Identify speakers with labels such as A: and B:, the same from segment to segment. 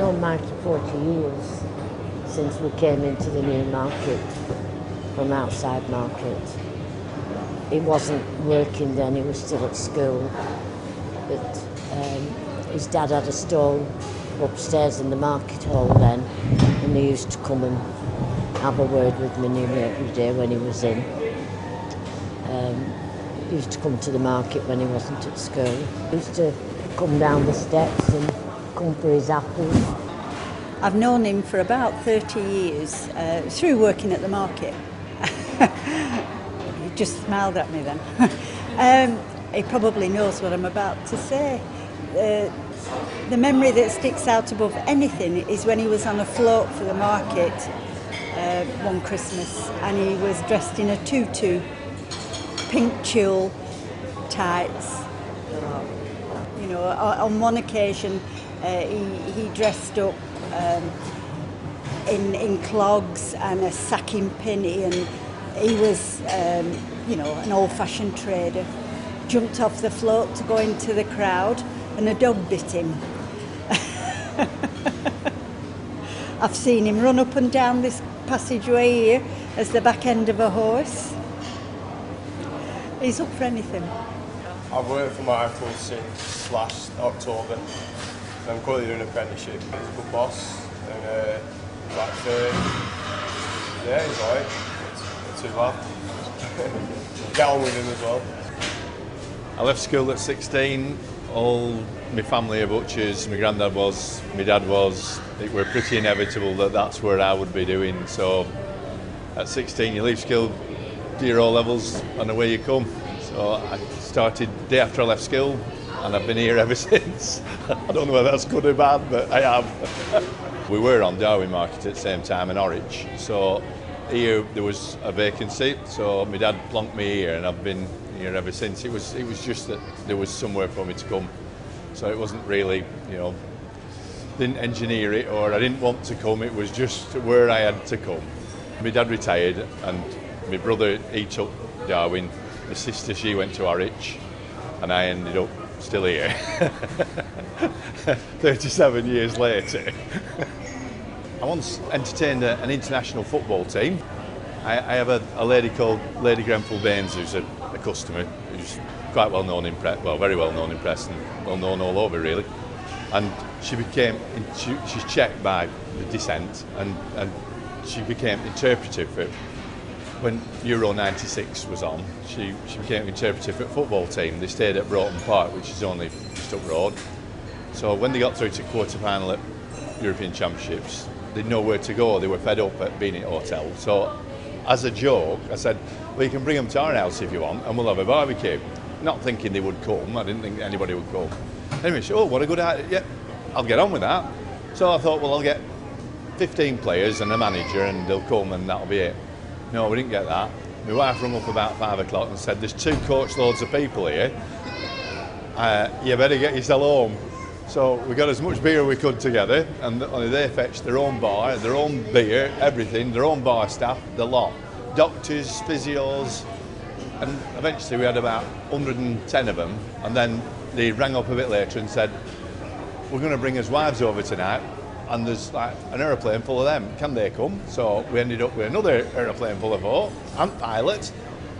A: known Mike for 40 years, since we came into the new market from outside market. He wasn't working then, he was still at school, but his dad had a stall upstairs in the market hall then, and he used to come and have a word with me nearly every day when he was in. He used to come to the market when he wasn't at school. He used to come down the steps and come for his apples.
B: I've known him for about 30 years through working at the market. He just smiled at me then. He probably knows what I'm about to say. The memory that sticks out above anything is when he was on a float for the market one Christmas, and he was dressed in a tutu, pink tulle tights. You know, on one occasion he dressed up in clogs and a sacking pinny, and he was, you know, an old-fashioned trader. Jumped off the float to go into the crowd, and a dog bit him. I've seen him run up and down this passageway here as the back end of a horse. He's up for anything.
C: I've worked for Michael since last October. I'm currently doing an apprenticeship. He's a good boss, and like fair. Yeah, he's alright. Not too bad. Get on with him as well.
D: I left school at 16. All my family are butchers. My granddad was, my dad was. It were pretty inevitable that that's where I would be doing. So at 16 you leave school, do your O-levels and away you come. So I started the day after I left school, and I've been here ever since. I don't know whether that's good or bad, but I have. We were on Darwin Market at the same time in Norwich. So here there was a vacancy, so my dad plonked me here, and I've been here ever since. It was just that there was somewhere for me to come, so it wasn't really, you know, didn't engineer it or I didn't want to come, it was just where I had to come. My dad retired, and my brother, he took Darwin, my sister, she went to Harwich, and I ended up still here 37 years later. I once entertained an international football team. I have a lady called Lady Grenfell Baines, who's a customer, who's quite well known in press, well, very well known in press and well known all over really. And she's checked by the dissent, and she became interpreter for, when Euro 96 was on, she became interpreter for a football team. They stayed at Broughton Park, which is only just up road. So when they got through to quarter-final at European Championships, they didn't know where to go. They were fed up at being at hotel. So as a joke, I said, well, you can bring them to our house if you want, and we'll have a barbecue. Not thinking they would come. I didn't think anybody would come. Anyway, she said, oh, what a good idea. Yeah, I'll get on with that. So I thought, well, I'll get 15 players and a manager, and they'll come, and that'll be it. No, we didn't get that. My wife rung up about 5 o'clock and said, there's 2 coachloads of people here. You better get yourself home. So we got as much beer as we could together, and they fetched their own bar, their own beer, everything, their own bar staff, the lot. Doctors, physios, and eventually we had about 110 of them, and then they rang up a bit later and said, we're going to bring his wives over tonight, and there's like an aeroplane full of them, can they come? So we ended up with another aeroplane full of 4, and pilots,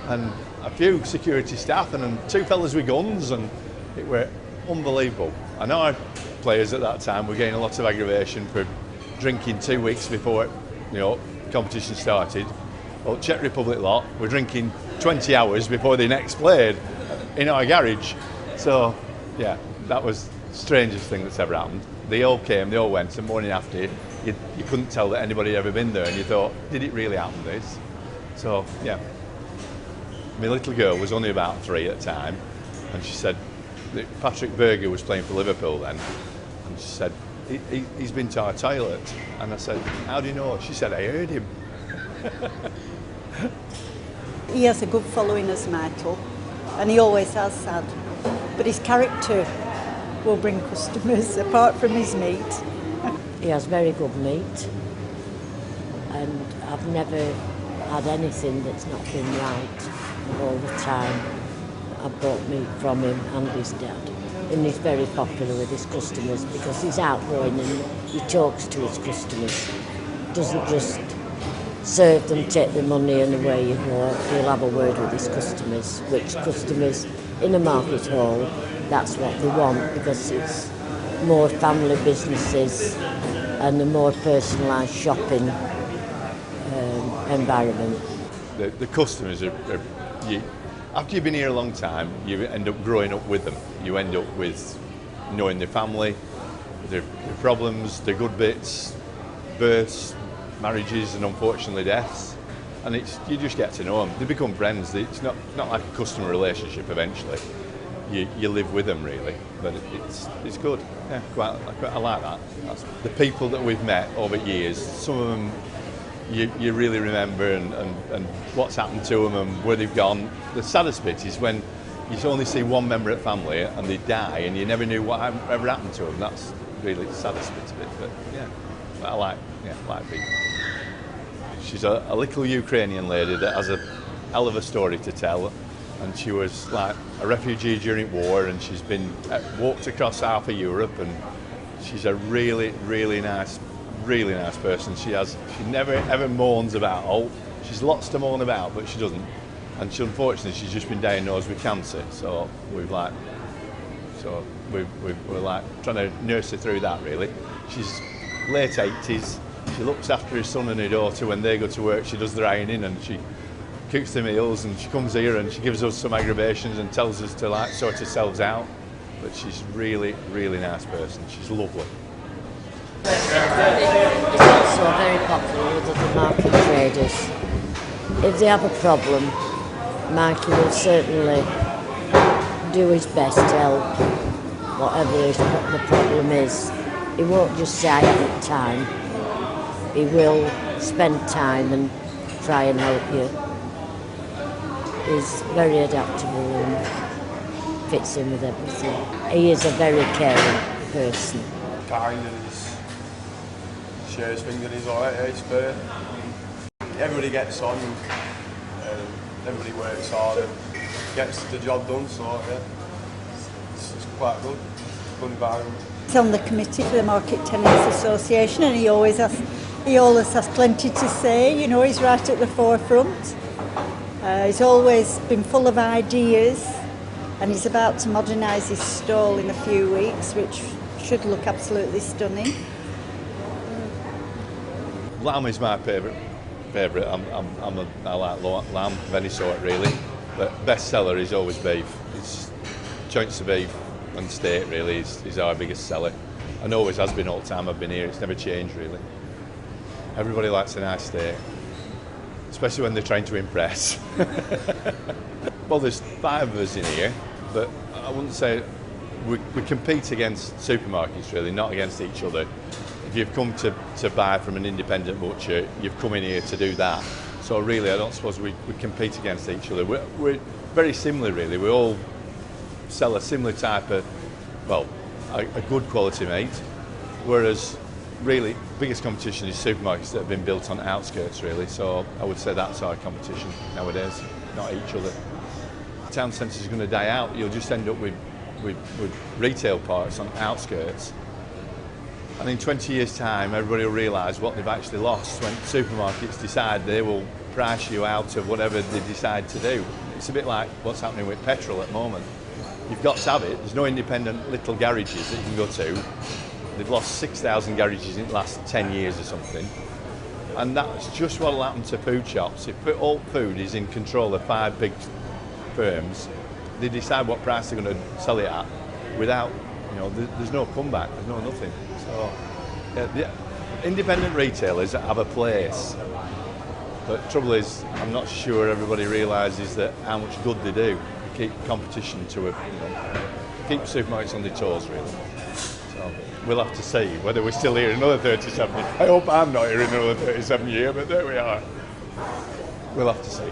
D: and a few security staff, and 2 fellas with guns, and it were unbelievable. And our players at that time were getting a lot of aggravation for drinking 2 weeks before, you know, competition started. Well, Czech Republic lot were drinking 20 hours before they next played in our garage. So, yeah, that was the strangest thing that's ever happened. They all came, they all went, and morning after, you couldn't tell that anybody had ever been there, and you thought, did it really happen, this? So, yeah. My little girl was only about 3 at the time, and she said, Patrick Berger was playing for Liverpool then, and she said, he's been to our toilet. And I said, how do you know? She said, I heard him.
B: He has a good following as Michael, and he always has had. But his character will bring customers, apart from his meat.
A: He has very good meat, and I've never had anything that's not been right all the time. I bought meat from him and his dad. and he's very popular with his customers because he's outgoing and he talks to his customers. Doesn't just serve them, take the money and away you go. He'll have a word with his customers, which customers in a market hall, that's what they want because it's more family businesses and a more personalised shopping environment.
D: The customers after you've been here a long time, you end up growing up with them. You end up with knowing their family, their problems, their good bits, births, marriages and unfortunately deaths, and you just get to know them. They become friends. It's not like a customer relationship eventually. You live with them really, but it's good. Yeah, I like that. That's the people that we've met over years. Some of them you really remember and what's happened to them and where they've gone. The saddest bit is when you only see one member of the family and they die and you never knew what ever happened to them. That's really the saddest bit of it. But yeah, I like people. She's a little Ukrainian lady that has a hell of a story to tell, and she was like a refugee during war, and she's been walked across half of Europe, and she's a really nice person. She never ever moans about she's lots to moan about, but she doesn't. And unfortunately she's just been diagnosed with cancer, so we're trying to nurse her through that really. She's late 80s. She looks after her son and her daughter when they go to work. She does their ironing and she cooks the meals, and she comes here and she gives us some aggravations and tells us to sort ourselves out. But she's really nice person. She's lovely.
A: He's also very popular with other market traders. If they have a problem, Mikey will certainly do his best to help whatever the problem is. He won't just say I haven't time. He will spend time and try and help you. He's very adaptable and fits in with everything. He is a very caring person.
C: Kind and he shares things and he's alright, it's fair. Everybody gets on and everybody works hard and gets the job done, so yeah, it's quite good. Good environment.
B: He's on the committee for the Market Tenants Association, and he always has plenty to say. You know, he's right at the forefront. He's always been full of ideas, and he's about to modernise his stall in a few weeks, which should look absolutely stunning.
D: Lamb is my favourite. I like lamb of any sort really, but best seller is always beef. It's joints of beef and steak really is our biggest seller, and always has been all the time I've been here. It's never changed really. Everybody likes a nice steak, especially when they're trying to impress. Well, there's 5 of us in here, but I wouldn't say we compete against supermarkets really, not against each other. If you've come to buy from an independent butcher, you've come in here to do that. So really, I don't suppose we compete against each other. We're very similar really. We all sell a similar type of, well, a good quality meat, whereas really biggest competition is supermarkets that have been built on outskirts really. So I would say that's our competition nowadays, not each other. The town centre is going to die out. You'll just end up with retail parks on outskirts. And in 20 years' time, everybody will realise what they've actually lost when supermarkets decide they will price you out of whatever they decide to do. It's a bit like what's happening with petrol at the moment. You've got to have it. There's no independent little garages that you can go to. They've lost 6,000 garages in the last 10 years or something. And that's just what will happen to food shops. If all food is in control of 5 big firms, they decide what price they're going to sell it at without, there's no comeback, there's no nothing. So, the independent retailers have a place, but the trouble is, I'm not sure everybody realises that how much good they do. They keep competition to keep supermarkets on their toes, really. So we'll have to see whether we're still here in another 37 years. I hope I'm not here in another 37 years, but there we are. We'll have to see.